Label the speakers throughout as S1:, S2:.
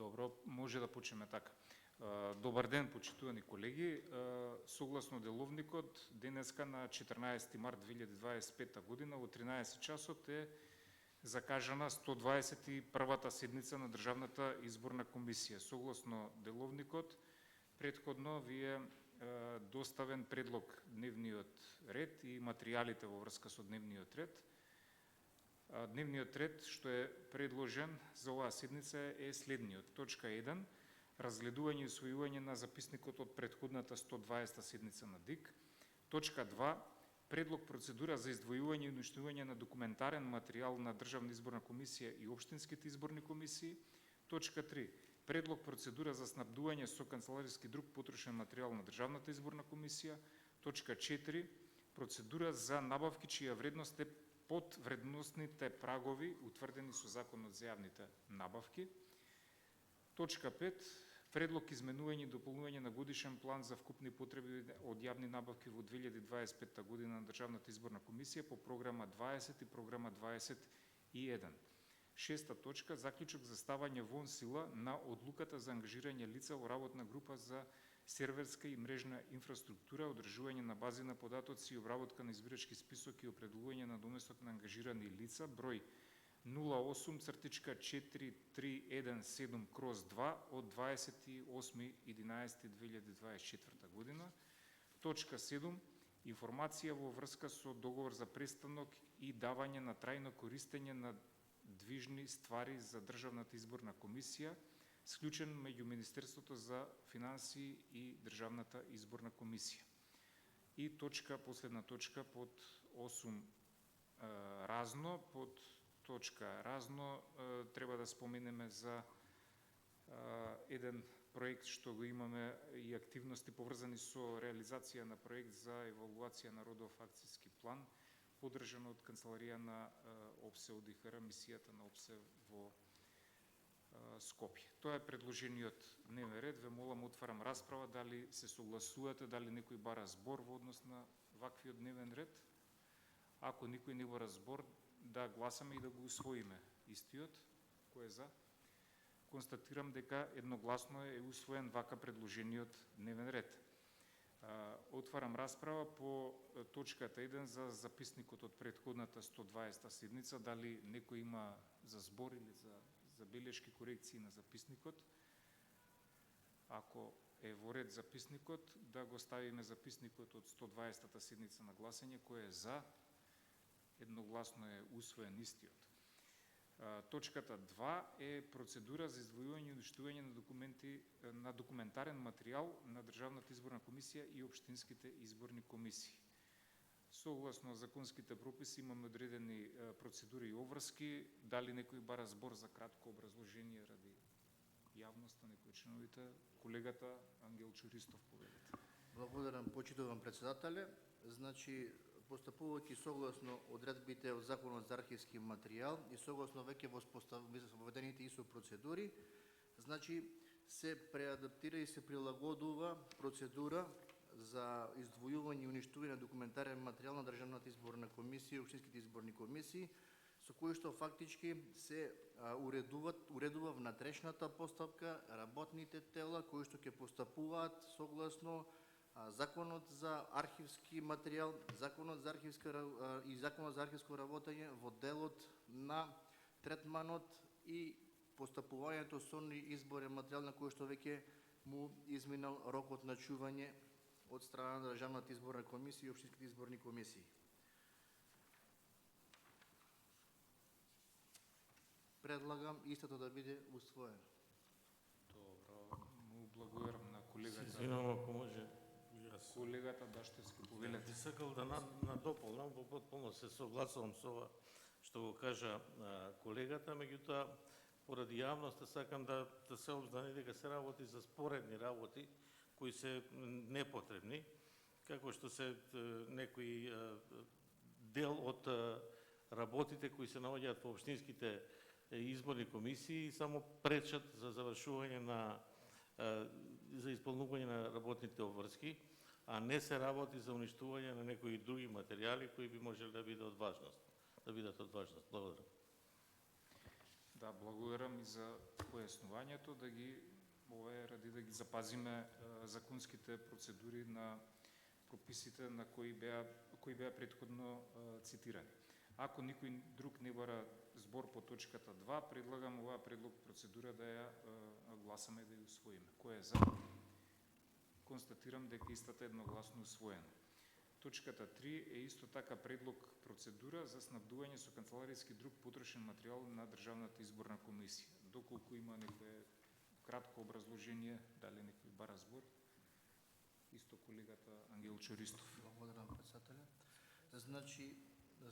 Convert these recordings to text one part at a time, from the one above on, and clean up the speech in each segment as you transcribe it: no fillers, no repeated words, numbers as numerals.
S1: Добро, може да почнеме така. Добар ден, почитувани колеги. Согласно деловникот, денеска на 14 март 2025 година во 13 часот е закажана 121-та седница на Државната изборна комисија. Согласно деловникот, претходно ви е доставен предлог дневниот ред и материјалите во врска со дневниот ред. Дневниот ред што е предложен за оваа седница е следниот. Точка 1. Разгледување и усвојување на записникот од претходната 120-та седница на ДИК. Точка 2. Предлог процедура за издвојување и уништување на документарен материјал на Државна изборна комисија и општинските изборни комисии. Точка 3. Предлог процедура за снабдување со канцелариски друг потрошен материјал на Државната изборна комисија. Точка 4. Процедура за набавки чија вредност е под вредностните прагови утврдени со Законот за јавните набавки. Точка 5. Предлог изменување и дополнување на годишен план за вкупни потреби од јавни набавки во 2025 година на Државната изборна комисија по програма 20 и програма 21. Шеста точка. Заклучок за ставање вон сила на одлуката за ангажирање лица во работна група за серверска и мрежна инфраструктура, одржување на бази на податоци и обработка на избирачки список и определување на доместок на ангажирани лица, број 08-4317/2 од 28.11.2024 година. Точка 7. Информација во врска со договор за престанок и давање на трајно користење на движни ствари за Државната изборна комисија, склучен меѓу Министерството за финансии и Државната изборна комисија. И точка, последна точка под 8 разно, под точка разно треба да споменеме за еден проект што го имаме и активности поврзани со реализација на проект за евалуација на родов акцијски план, поддржан од Канцеларија на ОПСЕ ОДИХР, мисијата на ОПСЕ во Скопје. Тоа е предложениот дневен ред. Ве молам, отварам расправа, дали се согласувате, дали некој бара збор во однос на ваквиот дневен ред. Ако никој не бара збор, да гласаме и да го усвоиме истиот. Кој е за? Констатирам дека едногласно е усвоен вака предложениот дневен ред. Отварам расправа по точката 1 за записникот од претходната 120-та седница. Дали некој има за збор или за забелешки, корекции на записникот? Ако е во ред записникот, да го ставиме записникот од 120-та седница на гласање. Кој е за? Едногласно е усвоен истиот. Точката 2 е процедура за издвојување и уништување на документи на документарен материјал на Државната изборна комисија и општинските изборни комисии. Согласно законските прописи имаме одредени процедури и обврски. Дали некој бара збор за кратко образложение ради јавноста, некој од членовите? Колегата Ангел Чуристов, повелете.
S2: Благодарам, почитувам председателе. Значи, постапувајќи согласно одредбите од Законот за архивски материјал и согласно веќе воведените ИСО процедури, значи се преадаптира и се прилагодува процедура за издвојување и уништување на документарен материјал на Државната изборна комисија и општинските изборни комисии, со кои што фактички се уредува внатрешната постапка, работните тела кои што ќе постапуваат согласно Законот за архивски материјал, Законот за и Законот за архивско работење во делот на третманот и постапувањето со изборен материјал на кој што веќе му изминал рокот на чување од страна на Државната изборна комисија и општинските изборни комисии. Предлагам истото да биде усвоено.
S1: Добро, му благодарам на колегата.
S3: Извинувам, ако може.
S1: Колегата Даштевски, повелете.
S3: Би сакал да надополнам, во потполно се согласувам со ова што го кажа колегата, меѓутоа поради јавноста сакам да се обзнани дека се работи за споредни работи кои се непотребни, како што се некои дел од работите кои се наоѓаат во општинските изборни комисии само пречат за завршување за исполнување на работните обврски, а не се работи за уништување на некои други материјали кои би можели да бидат од важност. Благодарам.
S1: Да, благодарам и за појаснувањето, ова е ради да ги запазиме законските процедури на прописите на кои беа претходно цитирани. Ако никој друг не бара збор по точката 2, предлагам оваа предлог процедура да ја гласаме и да ја усвоиме. Кој е за? Констатирам дека истата е едногласно усвоена. Точката 3 е исто така предлог процедура за снабдување со канцелариски друг потрошен материјал на Државната изборна комисија. Доколку има некое кратко образложение, дали некој бара збор? Исто колегата Ангел Чористов.
S2: Благодарам, председателе.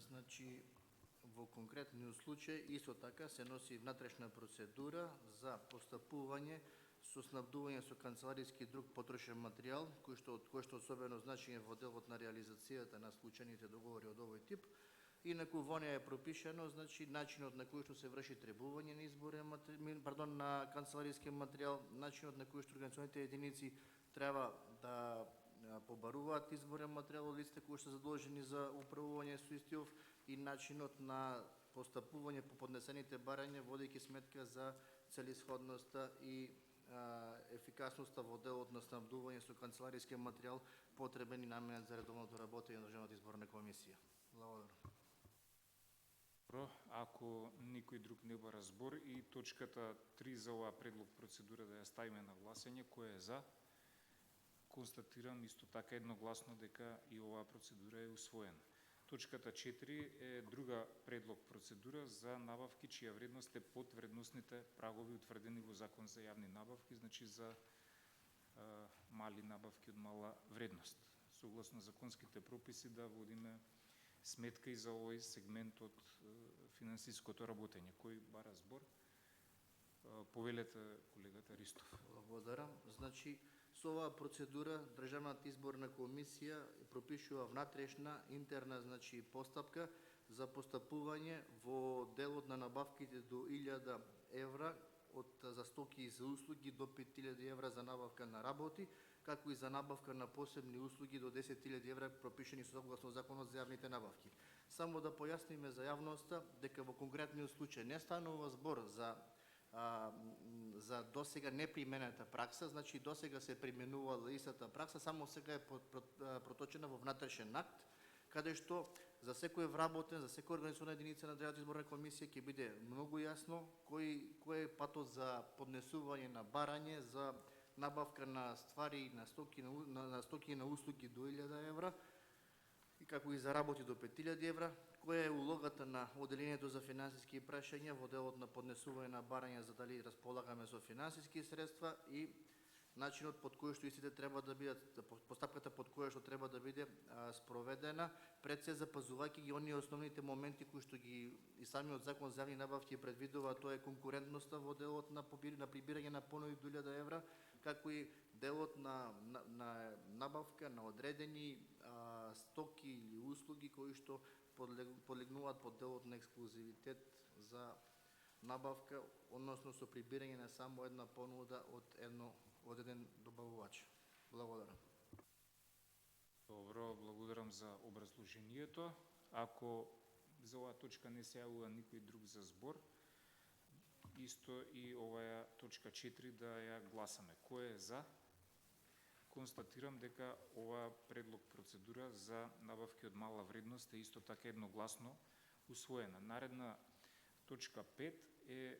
S2: Значи, во конкретниот случај, исто така се носи внатрешна процедура за постапување со снабдување со канцелариски друг потрошен материјал, кој што особено значење во делот на реализацијата на случајните договори од овој тип. Инаку во неја е пропишено, значи, начинот на кој што се врши требување на на канцелариски материјал, начинот на кој што организационите единици треба да побаруваат изборен материјал од лицата кои што се задолжени за управување со истиот и начинот на постапување по поднесените барања, водејќи сметка за целисходноста и ефикасноста во делот на снабдување со канцелариски материјал потребен и наменет за редовното работење на Државната изборна комисија. Благодарам.
S1: Добро, ако никој друг не бара збор и точката 3 за оваа предлог процедура да ја ставиме на гласање, кој е за? Констатирам исто така едногласно дека и оваа процедура е усвоена. Точката 4 е друга предлог процедура за набавки чија вредност е под вредносните прагови утврдени во Закон за јавни набавки, значи за мали набавки од мала вредност. Согласно законските прописи да водиме сметка и за овој сегмент од финансиското работење. Кој бара збор? Повелете, колегата Ристов.
S2: Благодарам. Значи, со оваа процедура Државната изборна комисија пропишува внатрешна интерна, значи, постапка за постапување во делот на набавките до 1000 евра за стоки и за услуги до 5000 евра за набавка на работи, како и за набавка на посебни услуги до 10.000 евра пропишени согласно Законот за јавните набавки. Само да појасниме за јавноста дека во конкретниот случај не станува збор за досега непримената пракса, значи досега се применувала истата пракса, само сега е проточена во внатрешен акт, каде што за секој вработен, за секоја организационна единица на Државната изборна комисија ќе биде многу јасно кој е патот за поднесување на барање, за набавка на ствари, на стоки и на услуги до 1000 евра, и како и за работи до 5000 евра, која е улогата на Оделението за финансиски прашања во делот на поднесување на барања за дали располагаме со финансиски средства и начинот под кој што истите треба да бидат, постапката под која што треба да биде спроведена, пред се запазувајќи ги оние основните моменти кои што ги и самиот Закон за јавни набавки предвидува, тоа е конкурентноста во делот на прибирање на понуди до 1000 евра, како и делот на набавка на одредени стоки или услуги кои што подлегнуваат под делот на ексклузивитет за набавка, односно со прибирање на само една понуда од еден добавувач. Благодарам.
S1: Добро, благодарам за образложението. Ако за оваа точка не се јавува никој друг за збор, исто и оваа точка 4 да ја гласаме. Кој е за? Констатирам дека оваа предлог процедура за набавки од мала вредност е исто така едногласно усвоена. Наредна точка 5 е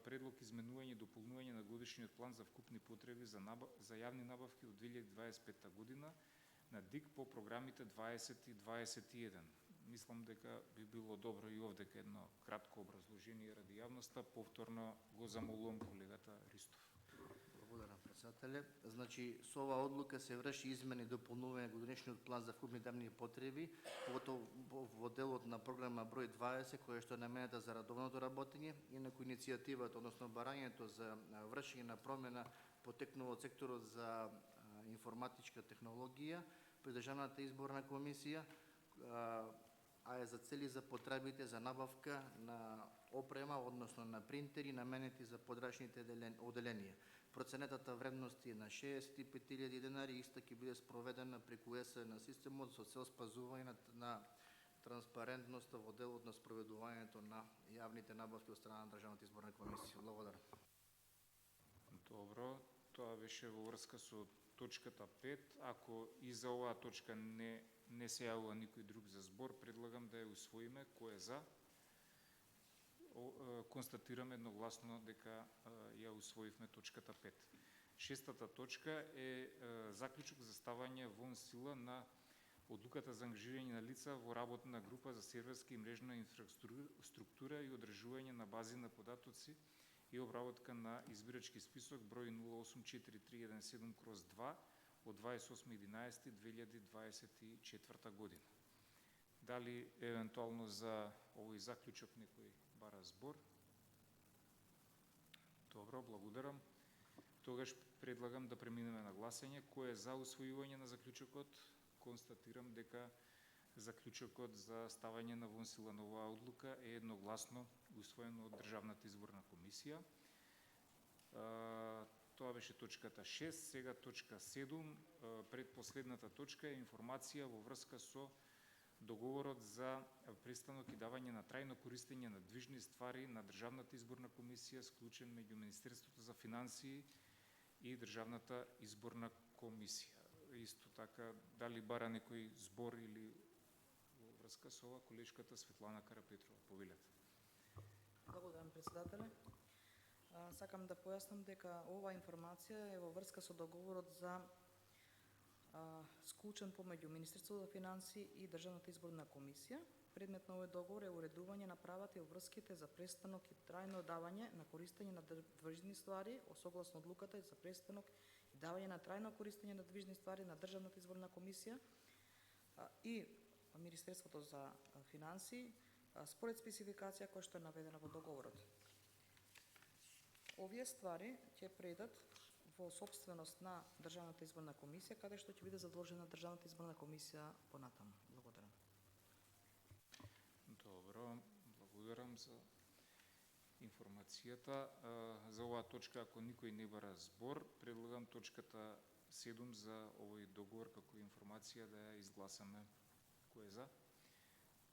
S1: предлог изменување и дополнување на годишниот план за вкупни потреби за јавни набавки до 2025 година на ДИК по програмите 20 и 21. Мислам дека би било добро и овдека едно кратко образложение ради јавноста. Повторно го замолувам колегата Ристов.
S2: Благодарам, председателе. Значи, со оваа одлука се врши измени и дополнување на годишниот план за вкупни јавни потреби, поготово во делот на програма број 20, која што е наменета за редовното работење, инаку иницијативата, односно барањето за вршење на промена потекнува од секторот за информатичка технологија при Државната изборна комисија, а е за цели за потребите за набавка на опрема, односно на принтери наменети за подрачните оделенија. Проценетата вредност е на 65.000 денари, иста ќе биде спроведена преку ЕСН на системот со цел спазување на транспарентноста во делот на спроведувањето на јавните набавки од страна на Државната изборна комисија. Благодарам.
S1: Добро, тоа беше во врска со точката 5. Ако и за оваа точка не се јавува никој друг за збор, предлагам да ја усвоиме. Кој е за? Констатираме едногласно дека ја усвоивме точката 5. Шестата точка е заклучок за ставање вон сила на одлуката за ангажирање на лица во работна група за серверска и мрежна инфраструктура и одржување на бази на податоци и обработка на избирачки список број 084317/2 од 28.11.2024 година. Дали евентуално за овој заклучок некој бара збор? Добро, благодарам. Тогаш предлагам да преминеме на гласање. Кој е за усвојување на заклучокот? Констатирам дека заклучокот за ставање на вон сила на оваа одлука е едногласно усвоен од Државната изборна комисија. Тоа беше точката 6. Сега точка 7. Предпоследната точка е информација во врска со договорот за престанок и давање на трајно користење на движни ствари на Државната изборна комисија, склучен меѓу Министерството за финансии и Државната изборна комисија. Исто така, дали бара некој збор или во врска со ова, колешката Светлана Карапетрова, повелете.
S4: Благодарам, председателе. Сакам да појаснам дека оваа информација е во врска со договорот за склучен помеѓу Министерството за финансии и Државната изборна комисија. Предмет на овој договор е уредување на правата и врските за престанок и трајно давање на користење на движни ствари, согласно одлуката за престанок и давање на трајно користење на движни ствари на Државната изборна комисија и Министерството за финансии, според спецификација која што е наведена во договорот. Овие ствари ќе предат во собственост на Државната изборна комисија, каде што ќе биде задолжена Државната изборна комисија понатаму. Благодарам.
S1: Добро, благодарам за информацијата. За оваа точка, ако никој не бара збор, предлагам точката 7 за овој договор како информација да ја изгласаме. Кој е за?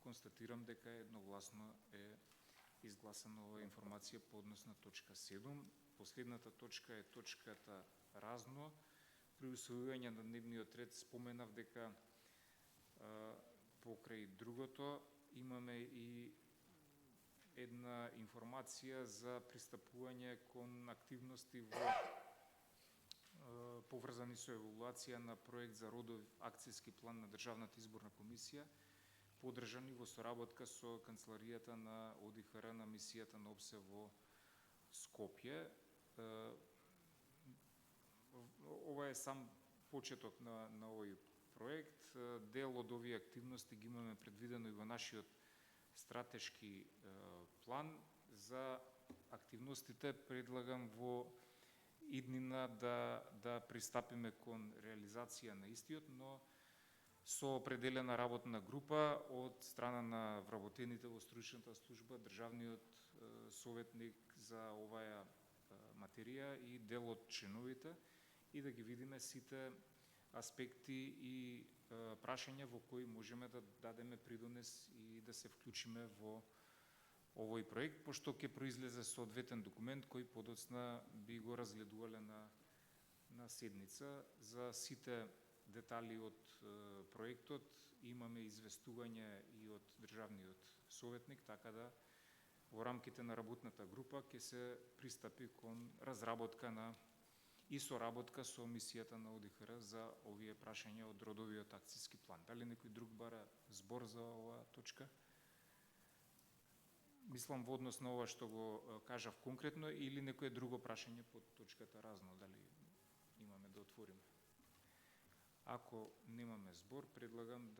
S1: Констатирам дека едногласно е изгласана оваа информација по однос на точка 7. Последната точка е точката разно. При усвојување на дневниот ред споменав дека покрај другото имаме и една информација за пристапување кон активности во поврзани со евалуација на проект за родов акцијски план на Државната изборна комисија, подржани во соработка со канцеларијата на ОДИХР на мисијата на ОПСЕ во Скопје. Ова е сам почеток на овој проект. Дел од овие активности ги имаме предвидено и во нашиот стратешки план. За активностите предлагам во иднина да пристапиме кон реализација на истиот, но со определена работна група од страна на вработените во стручната служба, државниот советник за оваа материја и дел од членовите, и да ги видиме сите аспекти и прашања во кои можеме да дадеме придонес и да се вклучиме во овој проект, пошто ќе произлезе соодветен документ кој подоцна би го разгледувале на седница. За сите детали од проектот имаме известување и од државниот советник, така да во рамките на работната група ќе се пристапи кон разработка и соработка со мисијата на ОДИХР за овие прашања од родовиот акцијски план. Дали некој друг бара збор за оваа точка? Мислам во однос на ова што го кажав конкретно, или некое друго прашање под точката разно, дали имаме да отвориме? Ако немаме збор, предлагам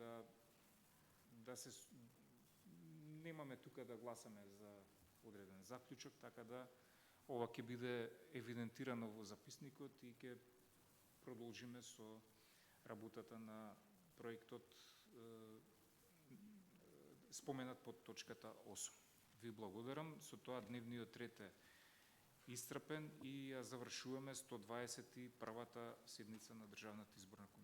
S1: немаме тука да гласаме за одреден заклучок, така да ова ќе биде евидентирано во записникот и ќе продолжиме со работата на проектот споменат под точката 8. Ви благодарам. Со тоа дневниот ред е исцрпен и ја завршуваме 121-та седница на Државната изборна комисија.